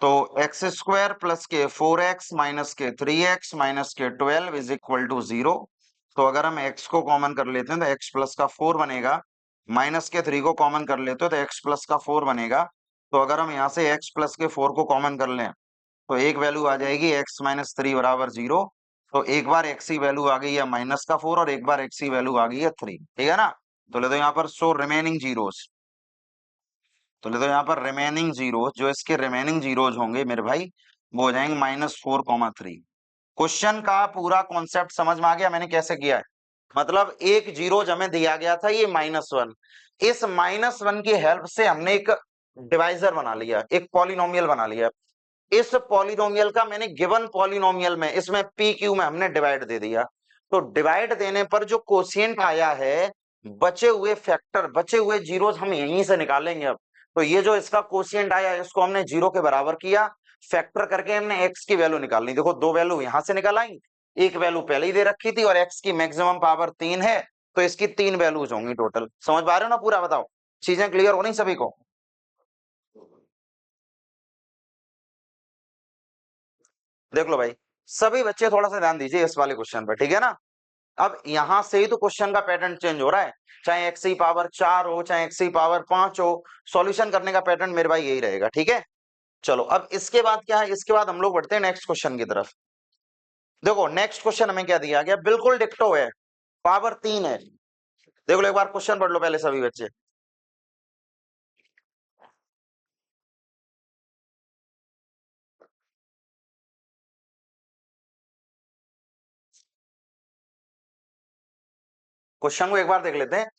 तो x² प्लस के 4x माइनस के 3x माइनस के 12 इज इक्वल टू 0। तो अगर हम x को कॉमन कर लेते हैं तो x प्लस का 4 बनेगा, माइनस के 3 को कॉमन कर लेते हो तो x प्लस का 4 बनेगा। तो अगर हम यहाँ से x प्लस के 4 को कॉमन कर लें तो एक वैल्यू आ जाएगी x माइनस 3 बराबर 0। तो एक बार x की वैल्यू आ गई है माइनस का 4 और एक बार x की वैल्यू आ गई है 3, ठीक है ना। तो ले दो यहाँ पर शो रिमेनिंग जीरोस, तो ले दो यहाँ पर रिमेनिंग जीरोस, जो इसके रिमेनिंग जीरोस होंगे मेरे भाई वो हो जाएंगे -4,3। क्वेश्चन का पूरा कॉन्सेप्ट समझ में आ गया मैंने कैसे किया है। मतलब एक जीरो हमें दिया गया था ये -1, इस -1 की हेल्प से हमने एक डिवाइजर बना लिया, एक पॉलिनोमियल बना लिया। इस पॉलिनोमियल का मैंने गिवन पॉलिनोमियल में इसमें पी क्यू में हमने डिवाइड दे दिया। तो डिवाइड देने पर जो कोशिएंट आया है, बचे हुए फैक्टर, बचे हुए जीरोस हम यहीं से निकालेंगे अब। तो ये जो इसका कोशिएंट आया इसको हमने 0 के बराबर किया, फैक्टर करके हमने x की वैल्यू निकालनी। देखो दो वैल्यू यहां से निकाल आई, एक वैल्यू पहले ही दे रखी थी और x की मैक्सिमम पावर 3 है, तो इसकी 3 वैल्यूज होंगी टोटल। समझ पा रहे हो ना पूरा? बताओ चीजें क्लियर हो नहीं सभी को? देख लो भाई सभी बच्चे थोड़ा सा ध्यान दीजिए इस वाले क्वेश्चन पर, ठीक है ना। अब यहां से ही तो क्वेश्चन का पैटर्न चेंज हो रहा है, चाहे x की पावर 4 हो चाहे x की पावर 5 हो, सॉल्यूशन करने का पैटर्न मेरे भाई यही रहेगा, ठीक है। चलो अब इसके बाद क्या है, इसके बाद हम लोग बढ़ते हैं नेक्स्ट क्वेश्चन की तरफ। देखो नेक्स्ट क्वेश्चन हमें क्या दिया गया, बिल्कुल डिक्टो है, पावर 3 है। देख लो एक बार क्वेश्चन पढ़ लो पहले सभी बच्चे। क्वेश्चन को एक बार देख लेते हैं।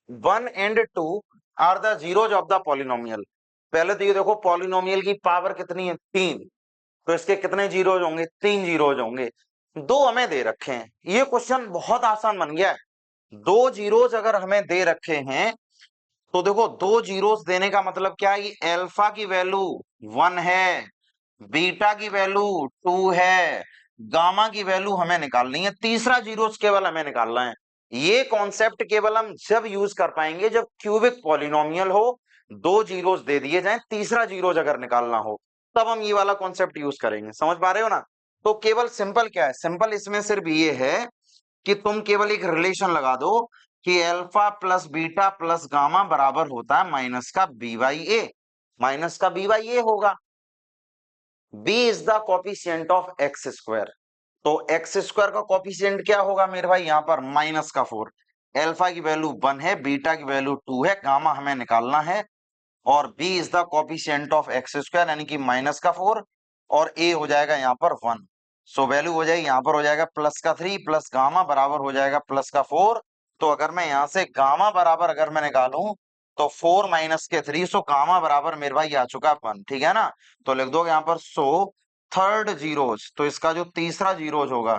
1 and 2 are the zeros of the polynomial. पहले तो ये देखो पॉलिनोमियल की पावर कितनी है, 3, तो इसके कितने जीरोज होंगे, 3 जीरोज होंगे। दो हमें दे रखे हैं, ये क्वेश्चन बहुत आसान बन गया है। दो जीरोज अगर हमें दे रखे हैं तो देखो दो जीरोस देने का मतलब क्या है, ये अल्फा की वैल्यू 1 है, बीटा की वैल्यू 2 है, गामा की वैल्यू हमें निकालनी है, तीसरा जीरोस केवल हमें निकालना है। ये कॉन्सेप्ट केवल हम जब यूज कर पाएंगे जब क्यूबिक पॉलिनोमियल हो, दो जीरोस दे दिए जाएं, तीसरा जीरोस अगर निकालना हो तब हम ये वाला कॉन्सेप्ट यूज करेंगे। समझ पा रहे हो ना? तो केवल सिंपल क्या है, सिंपल इसमें सिर्फ ये है कि तुम केवल एक रिलेशन लगा दो कि alpha plus beta plus gamma बराबर होता है माइनस का बी बाई ए, माइनस का बी बाई ए होगा। B is the coefficient of x square, तो एक्स स्क्वायर का कॉफिशिएंट क्या होगा मेरे भाई, यहां पर -4। अल्फा की वैल्यू 1 है, बीटा की वैल्यू 2 है, गामा हमें निकालना है, और b is the coefficient of x square यानी कि -4, और a हो जाएगा यहाँ पर 1। सो वैल्यू हो जाएगी यहाँ पर हो जाएगा +3 प्लस गामा बराबर हो जाएगा +4। तो अगर मैं यहाँ से गामा बराबर अगर मैं निकालूं तो 4 माइनस के 3, सो गामा बराबर मेरे भाई आ चुका 1, ठीक है ना। तो लिख दो यहाँ पर सो थर्ड जीरोज, तो इसका जो तीसरा जीरोज होगा,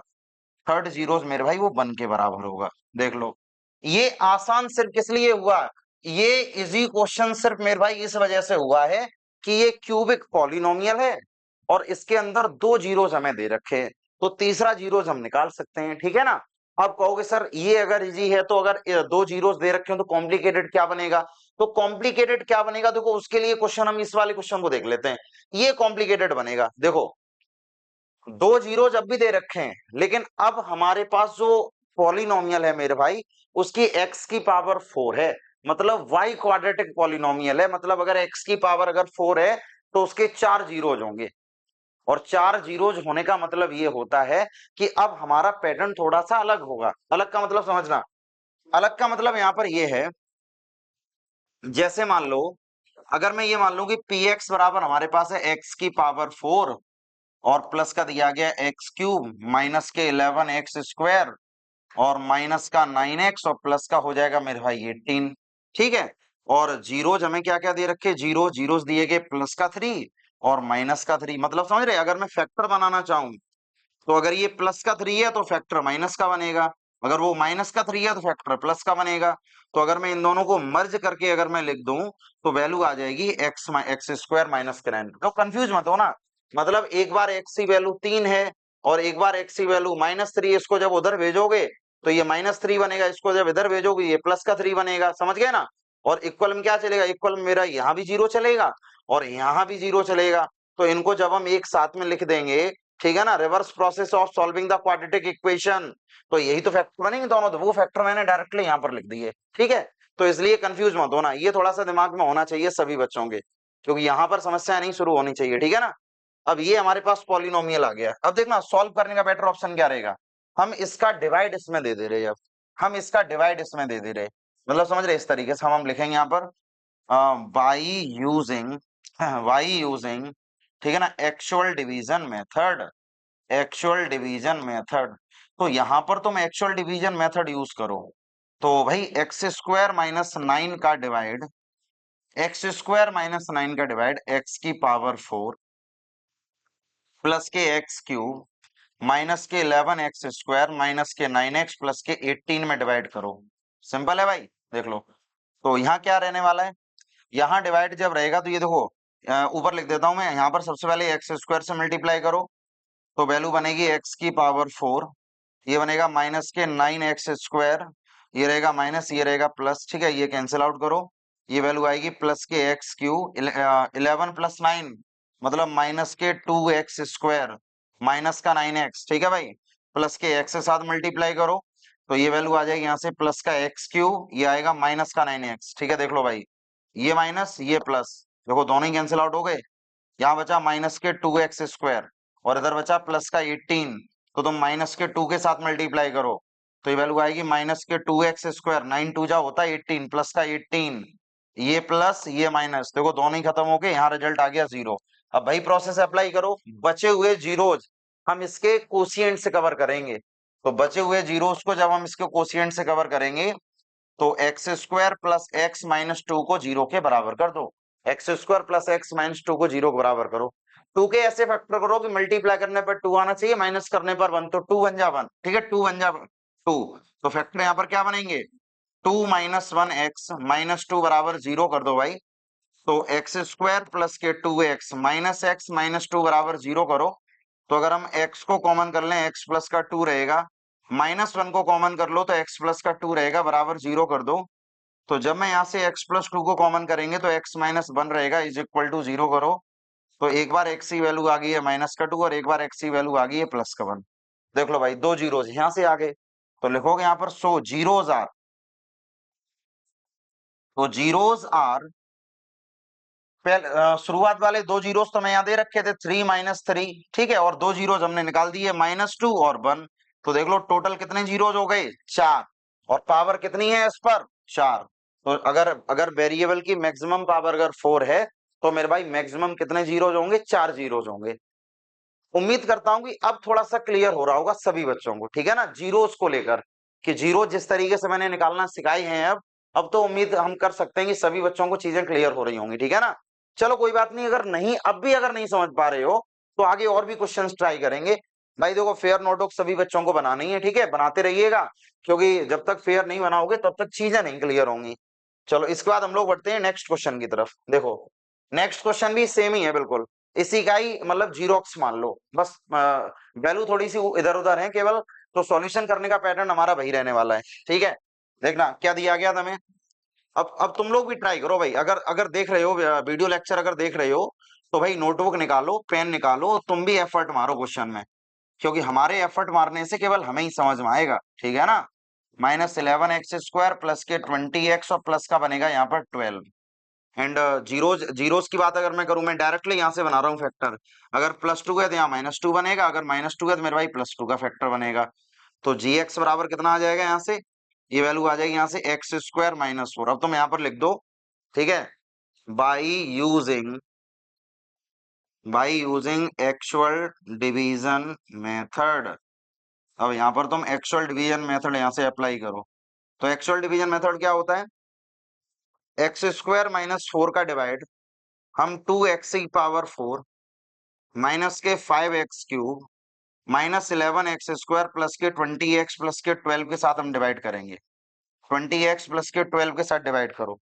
थर्ड जीरोज मेरे भाई वो 1 के बराबर होगा। देख लो ये आसान सिर्फ किस लिए हुआ, ये इजी क्वेश्चन सिर्फ मेरे भाई इस वजह से हुआ है कि ये क्यूबिक पॉलिनोमियल है और इसके अंदर दो जीरोस हमें दे रखे हैं, तो तीसरा जीरोस हम निकाल सकते हैं, ठीक है ना। अब कहोगे सर ये अगर इजी है तो अगर दो जीरोस दे रखे हो तो कॉम्प्लिकेटेड क्या बनेगा, तो कॉम्प्लिकेटेड क्या बनेगा, देखो उसके लिए क्वेश्चन हम इस वाले क्वेश्चन को देख लेते हैं। ये कॉम्प्लिकेटेड बनेगा, देखो दो जीरो जब भी दे रखे हैं, लेकिन अब हमारे पास जो पॉलिनोमियल है मेरे भाई उसकी x की पावर 4 है, मतलब y क्वाड्रेटिक पॉलिनोमियल है, मतलब अगर x की पावर अगर 4 है तो उसके 4 जीरोज होंगे, और 4 जीरोज होने का मतलब ये होता है कि अब हमारा पैटर्न थोड़ा सा अलग होगा। अलग का मतलब समझना, अलग का मतलब यहां पर ये है, जैसे मान लो अगर मैं ये मान लूं कि px बराबर हमारे पास है x की पावर 4 और प्लस का दिया गया एक्स क्यूब माइनस के 11x स्क्वायर और माइनस का 9x और प्लस का हो जाएगा मेरे भाई 18, ठीक है। और जीरोज हमें क्या क्या दे रखे, जीरो जीरोज दिए गए प्लस का 3 और माइनस का 3, मतलब समझ रहे, अगर मैं फैक्टर बनाना चाहूं तो अगर ये प्लस का 3 है तो फैक्टर माइनस का बनेगा, अगर वो माइनस का 3 है तो फैक्टर प्लस का बनेगा। तो अगर मैं इन दोनों को मर्ज करके अगर मैं लिख दूं तो वैल्यू आ जाएगी एक्स स्क्वायर माइनस के 9। तो कंफ्यूज मत हो ना, मतलब एक बार एक्स की वैल्यू 3 है और एक बार एक्स की वैल्यू -3, इसको जब उधर भेजोगे तो ये -3 बनेगा, इसको जब इधर भेजोगे ये प्लस का 3 बनेगा, समझ गए ना। और इक्वल में क्या चलेगा, इक्वल में मेरा यहाँ भी जीरो चलेगा और यहाँ भी जीरो चलेगा, तो इनको जब हम एक साथ में लिख देंगे, ठीक है ना, reverse process of solving the quadratic equation, तो यही तो फैक्टर बनेंगे दोनों, तो वो फैक्टर मैंने डायरेक्टली यहाँ पर लिख दिए, ठीक है। तो इसलिए कंफ्यूज मत होना, ये थोड़ा सा दिमाग में होना चाहिए सभी बच्चों के, क्योंकि यहाँ पर समस्या नहीं शुरू होनी चाहिए, ठीक है ना। अब ये हमारे पास पॉलिनोमियल आ गया। अब देखना सॉल्व करने का बेटर ऑप्शन क्या रहेगा, हम इसका डिवाइड इसमें दे दे रहे, अब हम इसका डिवाइड इसमें दे दे रहे, मतलब समझ रहे, इस तरीके से हम लिखेंगे यहाँ पर बाई यूजिंग बाई यूजिंग, ठीक है ना, actual division method, actual division method. तो यहां पर तुम एक्चुअल डिवीजन मेथड यूज करो, तो भाई एक्स स्क्वायर माइनस 9 का डिवाइड, एक्स स्क्वायर माइनस 9 का डिवाइड एक्स की पावर 4 प्लस के एक्स क्यूब माइनस के 11 एक्स स्क्वायर माइनस के 9x प्लस के 18 में डिवाइड करो। सिंपल है भाई, देख लो। तो यहाँ क्या रहने वाला है, यहाँ डिवाइड जब रहेगा तो ये देखो ऊपर लिख देता हूं मैं, यहाँ पर सबसे पहले एक्स स्क्वायर से मल्टीप्लाई करो, तो वैल्यू बनेगी एक्स की पावर 4, ये बनेगा माइनस के 9x स्क्वायर, ये रहेगा माइनस, ये रहेगा प्लस, ठीक है, ये कैंसिल आउट करो, ये वैल्यू आएगी प्लस के एक्स क्यू 11 प्लस 9 मतलब माइनस के 2x स्क्वायर माइनस का 9x, ठीक है भाई, प्लस के x के साथ मल्टीप्लाई करो, तो ये वैल्यू आ जाएगी यहाँ से प्लस का एक्स क्यू, ये आएगा माइनस का 9x, ठीक है, देख लो भाई, ये माइनस ये प्लस, देखो दोनों ही कैंसिल आउट हो गए, यहाँ बचा माइनस के 2x स्क्वायर और इधर बचा प्लस का 18, तो तुम माइनस के 2 के साथ मल्टीप्लाई करो, तो ये वैल्यू आएगी माइनस के 2x स्क्वायर, 9 टू जा होता है 18 प्लस का 18, ये प्लस ये माइनस, देखो दोनों ही खत्म हो गए, यहाँ रिजल्ट आ गया 0। अब भाई प्रोसेस अप्लाई करो, बचे हुए जीरोज हम इसके कोशिएंट से कवर करेंगे, तो बचे हुए जीरोज को जब हम इसके कोशिएंट से कवर करेंगे तो x square plus x minus 2 को 0 के बराबर कर दो, x square plus x minus 2 को 0 के बराबर करो, 2 के ऐसे फैक्टर करो कि मल्टीप्लाई करने पर 2 आना चाहिए, माइनस करने पर 1, तो 2 बन जा 1, ठीक है, 2 बन जा 2, तो फैक्टर यहाँ पर क्या बनेंगे, 2 माइनस 1 एक्स माइनस 2 बराबर 0 कर दो भाई, तो एक्स स्क्वायर प्लस के 2x माइनस एक्स माइनस 2 बराबर 0 करो, तो अगर हम x को कॉमन कर लें x प्लस का 2 रहेगा, माइनस 1 को कॉमन कर लो तो x प्लस का 2 रहेगा, बराबर 0 कर दो, तो जब मैं यहाँ से x प्लस 2 को कॉमन करेंगे तो x माइनस 1 रहेगा इज इक्वल टू 0 करो, तो एक बार x की वैल्यू आ गई है माइनस का 2 और एक बार x की वैल्यू आ गई है प्लस का 1, देख लो भाई दो जीरोज यहाँ से आ गए, तो लिखोगे यहाँ पर सो जीरोज आर, तो जीरोज आर पहले शुरुआत वाले दो जीरोस तो मैं यहाँ दे रखे थे 3 माइनस 3, ठीक है, और दो जीरोस हमने निकाल दिए माइनस 2 और 1, तो देख लो टोटल कितने जीरोस हो गए 4, और पावर कितनी है इस पर 4, तो अगर अगर वेरिएबल की मैक्सिमम पावर अगर 4 है तो मेरे भाई मैक्सिमम कितने जीरोस होंगे, 4 जीरोस होंगे। उम्मीद करता हूं कि अब थोड़ा सा क्लियर हो रहा होगा सभी बच्चों को, ठीक है ना, जीरोस को लेकर, कि जीरो जिस तरीके से मैंने निकालना सिखाई है अब तो उम्मीद हम कर सकते हैं कि सभी बच्चों को चीजें क्लियर हो रही होंगी, ठीक है ना। चलो कोई बात नहीं, अगर नहीं अब भी अगर नहीं समझ पा रहे हो तो आगे और भी क्वेश्चंस ट्राई करेंगे। भाई देखो फेयर नोटबुक सभी बच्चों को बनानी है, ठीक है, बनाते रहिएगा, क्योंकि जब तक फेयर नहीं बनाओगे तब तक चीजें नहीं क्लियर होंगी। चलो इसके बाद हम लोग बढ़ते हैं नेक्स्ट क्वेश्चन की तरफ। देखो नेक्स्ट क्वेश्चन भी सेम ही है बिल्कुल, इसी का ही मतलब जीरोक्स मान लो, बस वैल्यू थोड़ी सी इधर उधर है केवल, तो सॉल्यूशन करने का पैटर्न हमारा वही रहने वाला है, ठीक है। देखना क्या दिया गया तुम्हें, अब तुम लोग भी ट्राई करो भाई, अगर अगर देख रहे हो वीडियो लेक्चर अगर देख रहे हो तो भाई नोटबुक निकालो पेन निकालो, तुम भी एफर्ट मारो क्वेश्चन में, क्योंकि हमारे एफर्ट मारने से केवल हमें ही समझ में आएगा, ठीक है ना। माइनस 11x स्क्वायर प्लस के 20x और प्लस का बनेगा यहाँ पर 12, एंड जीरोज जीरोस की बात अगर मैं करूं, मैं डायरेक्टली यहाँ से बना रहा हूँ फैक्टर, अगर प्लस 2 है तो यहाँ माइनस 2 बनेगा, अगर माइनस 2 है तो मेरे भाई प्लस 2 का फैक्टर बनेगा, तो जी एक्स बराबर कितना आ जाएगा यहाँ से, ये वैल्यू आ जाएगी यहाँ से एक्स स्क्वायर माइनस 4, अब तुम यहाँ पर लिख दो, ठीक है, by using by using actual division method. अब यहाँ पर तुम एक्चुअल डिवीजन मेथड यहाँ से अप्लाई करो, तो एक्चुअल डिवीजन मेथड क्या होता है, एक्स स्क्वायर माइनस 4 का डिवाइड हम 2x की पावर 4 माइनस के 5x cube minus 11x square plus के 20x प्लस के 12 के साथ हम डिवाइड करेंगे, 20x प्लस के 12 के साथ डिवाइड करो।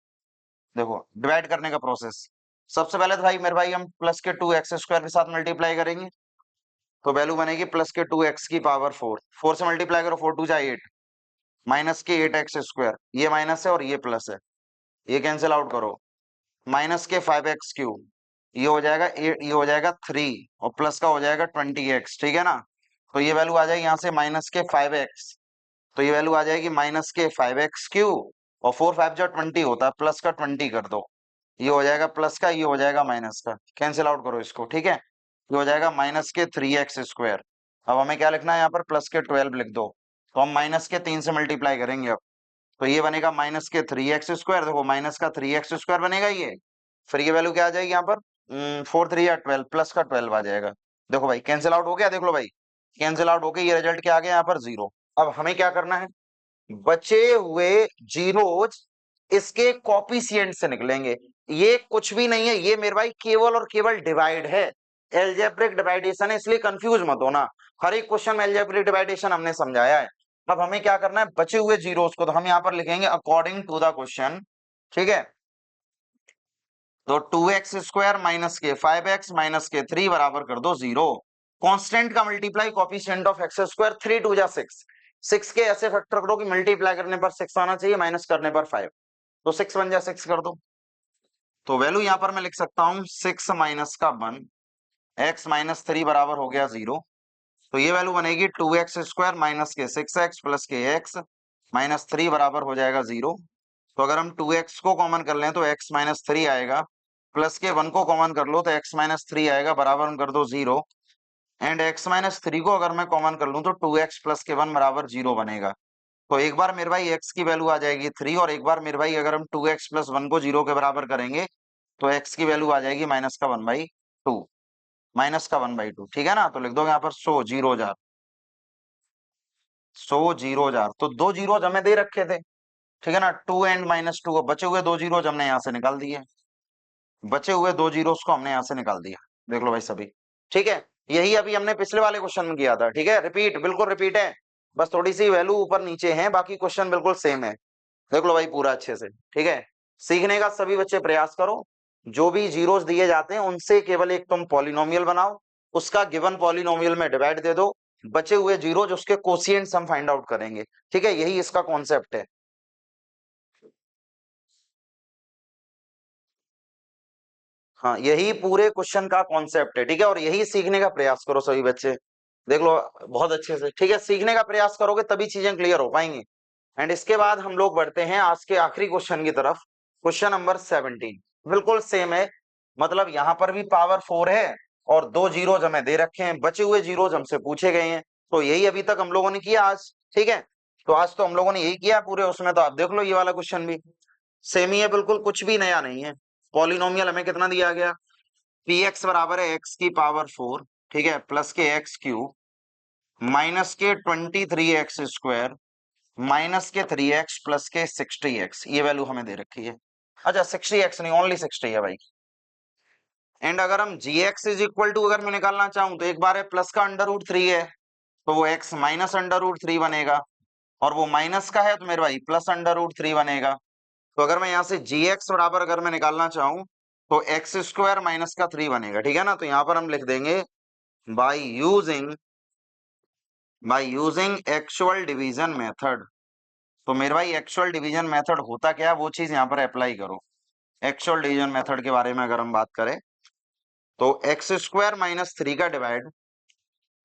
देखो डिवाइड करने का प्रोसेस, सबसे पहले तो भाई मेरे भाई हम प्लस के 2x स्क्वायर के साथ मल्टीप्लाई करेंगे, तो वैल्यू बनेगी प्लस के 2x की पावर 4, 4 से मल्टीप्लाई करो 4 2 जा 8, माइनस के 8x स्क्वायर, ये माइनस है और ये प्लस है, ये कैंसिल आउट करो, माइनस के 5x क्यूब, ये हो जाएगा 8, ये हो जाएगा 3 और प्लस का हो जाएगा 20x, ठीक है ना, तो ये वैल्यू आ जाएगी यहाँ से माइनस के 5x, तो ये वैल्यू आ जाएगी माइनस के 5x क्यूब, और 4 5 जो 20 होता है, प्लस का 20 कर दो, ये हो जाएगा प्लस का, ये हो जाएगा माइनस का, कैंसिल आउट करो इसको, ठीक है। ये हो जाएगा माइनस के 3x²। अब हमें क्या लिखना है यहाँ पर, प्लस के 12 लिख दो। तो हम माइनस के 3 से मल्टीप्लाई करेंगे अब। तो ये बनेगा माइनस के 3x²। देखो माइनस का 3x² बनेगा ये। फिर ये वैल्यू क्या आ जाएगी यहाँ पर, 4 3 या 12, प्लस का 12 आ जाएगा। देखो भाई कैंसिल आउट हो गया, देख लो भाई कैंसिल आउट हो गया, ये रिजल्ट क्या आ गया यहाँ पर, 0। अब हमें क्या करना है, बचे हुए जीरोज इसके कॉफिशिएंट से निकलेंगे। ये कुछ भी नहीं है, ये मेरे भाई केवल और केवल डिवाइड है, एल्जेब्रिक डिवाइडेशन है, इसलिए कंफ्यूज मत होना। हर एक क्वेश्चन में एल्जेब्रिक डिवाइडेशन हमने समझाया है। अब हमें क्या करना है, बचे हुए जीरोस को तो हम यहाँ पर लिखेंगे अकॉर्डिंग टू द क्वेश्चन, ठीक है। तो 2x² माइनस के 5x माइनस के 3 बराबर कर दो 0। कांस्टेंट का मल्टीप्लाई कोफिशिएंट ऑफ x², 3 2 जा 6, 6 के ऐसे फैक्टर करो कि मल्टीप्लाई करने पर 6 आना चाहिए, माइनस करने पर 5। तो 6 1 जा 6 कर दो। तो वैल्यू यहां पर मैं लिख सकता हूं 6 माइनस का 1, x माइनस 3 बराबर हो गया 0। तो ये वैल्यू बनेगी 2x² माइनस के 6x प्लस के x माइनस 3 बराबर हो जाएगा 0। तो अगर हम 2x को कॉमन कर लें तो x माइनस 3 आएगा, प्लस के 1 को कॉमन कर लो तो x माइनस 3 आएगा, बराबर हम कर दो 0। एंड x माइनस 3 को अगर मैं कॉमन कर लूं तो 2x प्लस के 1 बराबर 0 बनेगा। तो एक बार मेरे भाई x की वैल्यू आ जाएगी 3, और एक बार मेरे भाई अगर हम 2x प्लस 1 को 0 के बराबर करेंगे तो x की वैल्यू आ जाएगी माइनस का 1/2, माइनस का 1/2, ठीक है ना। तो लिख दो यहाँ पर 100 जीरो जार, 100 जीरो जार। तो दो जीरो हमें दे रखे थे, ठीक है ना, 2 एंड माइनस 2, बचे हुए दो जीरो हमने यहाँ से निकाल दिए, बचे हुए दो जीरोस को हमने यहाँ से निकाल दिया। देख लो भाई सभी, ठीक है। यही अभी हमने पिछले वाले क्वेश्चन में किया था, ठीक है, रिपीट, बिल्कुल रिपीट है, बस थोड़ी सी वैल्यू ऊपर नीचे है, बाकी क्वेश्चन बिल्कुल सेम है। देख लो भाई पूरा अच्छे से, ठीक है। सीखने का सभी बच्चे प्रयास करो, जो भी जीरोस दिए जाते हैं उनसे केवल एक तुम पॉलिनोमियल बनाओ, उसका गिवन पॉलिनोमियल में डिवाइड दे दो, बचे हुए जीरोस उसके कोशिएंट्स हम फाइंड आउट करेंगे, ठीक है, यही इसका कॉन्सेप्ट है। हाँ, यही पूरे क्वेश्चन का कॉन्सेप्ट है, ठीक है, और यही सीखने का प्रयास करो सभी बच्चे। देख लो बहुत अच्छे से, ठीक है, सीखने का प्रयास करोगे तभी चीजें क्लियर हो पाएंगी। एंड इसके बाद हम लोग बढ़ते हैं आज के आखिरी क्वेश्चन की तरफ, क्वेश्चन नंबर 17। बिल्कुल सेम है, मतलब यहाँ पर भी पावर 4 है और दो जीरोज हमें दे रखे हैं, बचे हुए जीरोज हमसे पूछे गए हैं। तो यही अभी तक हम लोगों ने किया आज, ठीक है। तो आज तो हम लोगों ने यही किया पूरे उसमें, तो आप देख लो ये वाला क्वेश्चन भी सेम ही है, बिल्कुल कुछ भी नया नहीं है। पॉलिनोमियल हमें कितना दिया गया, पी एक्स बराबर है एक्स की पावर 4, ठीक है, प्लस के x³ माइनस के 23x² माइनस के 3x प्लस के 60x, ये वैल्यू हमें दे रखी है। अच्छा 60x नहीं, ओनली 60 है भाई। एंड अगर हम gx इज इक्वल टू अगर मैं निकालना चाहूं तो एक बार है प्लस का √3 है, तो वो x माइनस √3 बनेगा, और वो माइनस का है तो मेरे भाई प्लस √3 बनेगा। तो अगर मैं यहाँ से gx बराबर अगर मैं निकालना चाहूं तो x² माइनस का 3 बनेगा, ठीक है ना। तो यहाँ पर हम लिख देंगे by using actual division method. तो मेरे भाई एक्चुअल डिवीजन मेथड होता क्या है, वो चीज यहाँ पर अप्लाई करो। एक्चुअल डिवीजन मेथड के बारे में अगर हम बात करें तो x² माइनस 3 का डिवाइड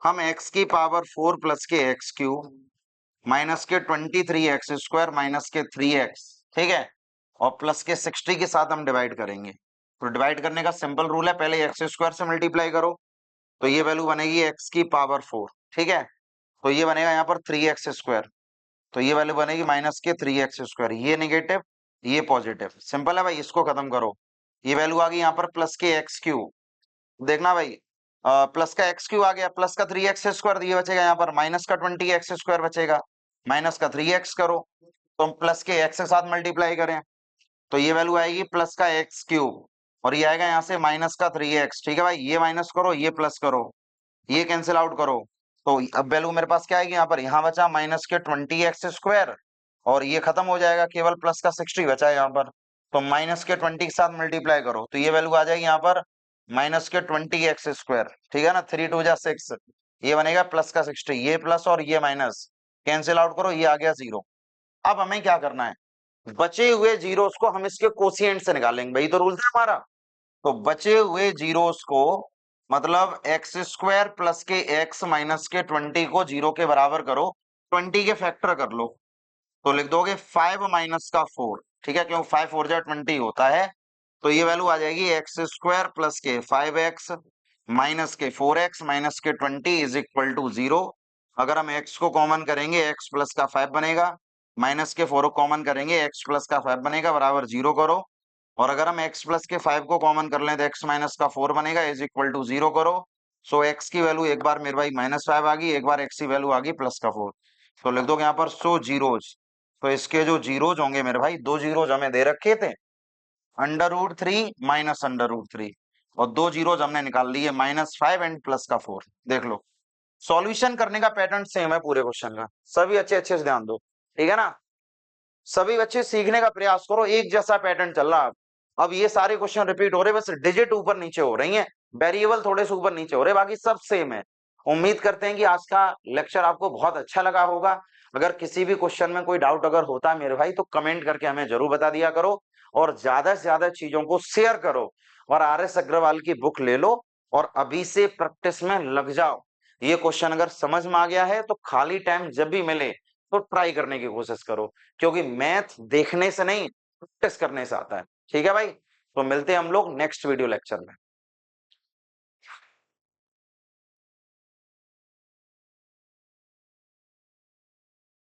हम x की पावर 4 प्लस के x³ माइनस के 23x² माइनस के 3x, ठीक है, और प्लस के 60 के साथ हम डिवाइड करेंगे। तो डिवाइड करने का सिंपल रूल है, पहले x² से मल्टीप्लाई करो, तो ये वैल्यू बनेगी x की पावर 4, ठीक है। तो ये बनेगा यहाँ पर 3x², तो ये वैल्यू बनेगी माइनस के 3x², ये नेगेटिव ये पॉजिटिव, सिंपल है भाई, इसको खत्म करो। ये वैल्यू आ गई यहाँ पर प्लस के x³ देखना भाई, प्लस का x³ आ गया, प्लस का 3x², ये बचेगा यहाँ पर माइनस का 20x² बचेगा, माइनस का 3x करो, तो हम प्लस के x के साथ मल्टीप्लाई करें तो ये वैल्यू आएगी प्लस का x³, और ये आएगा यहाँ से माइनस का 3x, ठीक है भाई, ये माइनस करो ये प्लस करो, ये कैंसिल आउट करो। तो अब वैल्यू मेरे पास क्या आएगी यहाँ पर, यहाँ बचा माइनस के 20x², और ये खत्म हो जाएगा, केवल प्लस का 60 बचा है यहाँ पर, तो माइनस के 20 के साथ मल्टीप्लाई करो तो ये वैल्यू आ जाएगी यहाँ पर माइनस के 20x², ठीक है ना, 3 2 जा 6, ये बनेगा प्लस का 60, ये प्लस और ये माइनस कैंसिल आउट करो, ये आ गया 0। अब हमें क्या करना है, बचे हुए जीरोस को हम इसके कोशिएंट से निकालेंगे, भाई तो रूल था हमारा। तो बचे हुए जीरोस को मतलब x² प्लस के x माइनस के 20 को 0 के बराबर करो, 20 के फैक्टर कर लो, तो लिख दोगे 5 माइनस का 4, ठीक है, क्यों 5 4 जा 20 होता है। तो ये वैल्यू आ जाएगी x² प्लस के 5x माइनस के 4x माइनस के 20 इज इक्वल टू 0। अगर हम x को कॉमन करेंगे x प्लस का 5 बनेगा, माइनस के 4 को कॉमन करेंगे x प्लस का 5 बनेगा, बराबर 0 करो। और अगर हम x प्लस के 5 को कॉमन कर लें तो x माइनस का 4 बनेगा, इज इक्वल टू 0 करो। सो x की वैल्यू एक बार मेरे भाई -5 आ गई, एक बार x की वैल्यू आ गई प्लस का 4। तो लिख दो यहाँ पर सो जीरोज। तो इसके जो जीरोज होंगे मेरे भाई, 2 जीरोज हमें दे रखे थे, √3 माइनस √3, और 2 जीरोज हमने निकाल लिए, -5 एंड प्लस का 4। देख लो, सॉल्यूशन करने का पैटर्न सेम है पूरे क्वेश्चन का। सभी अच्छे अच्छे से ध्यान दो, ठीक है ना। सभी बच्चे सीखने का प्रयास करो, एक जैसा पैटर्न चल रहा है। अब ये सारे क्वेश्चन रिपीट हो रहे, बस डिजिट ऊपर नीचे हो रही हैं, वेरिएबल थोड़े से ऊपर नीचे हो रहे, बाकी सब सेम है। उम्मीद करते हैं कि आज का लेक्चर आपको बहुत अच्छा लगा होगा। अगर किसी भी क्वेश्चन में कोई डाउट अगर होता है मेरे भाई, तो कमेंट करके हमें जरूर बता दिया करो, और ज्यादा से ज्यादा चीजों को शेयर करो, और RS अग्रवाल की बुक ले लो और अभी से प्रैक्टिस में लग जाओ। ये क्वेश्चन अगर समझ में आ गया है तो खाली टाइम जब भी मिले तो ट्राई करने की कोशिश करो, क्योंकि मैथ देखने से नहीं, प्रैक्टिस करने से आता है। ठीक है भाई, तो मिलते हैं हम लोग नेक्स्ट वीडियो लेक्चर में।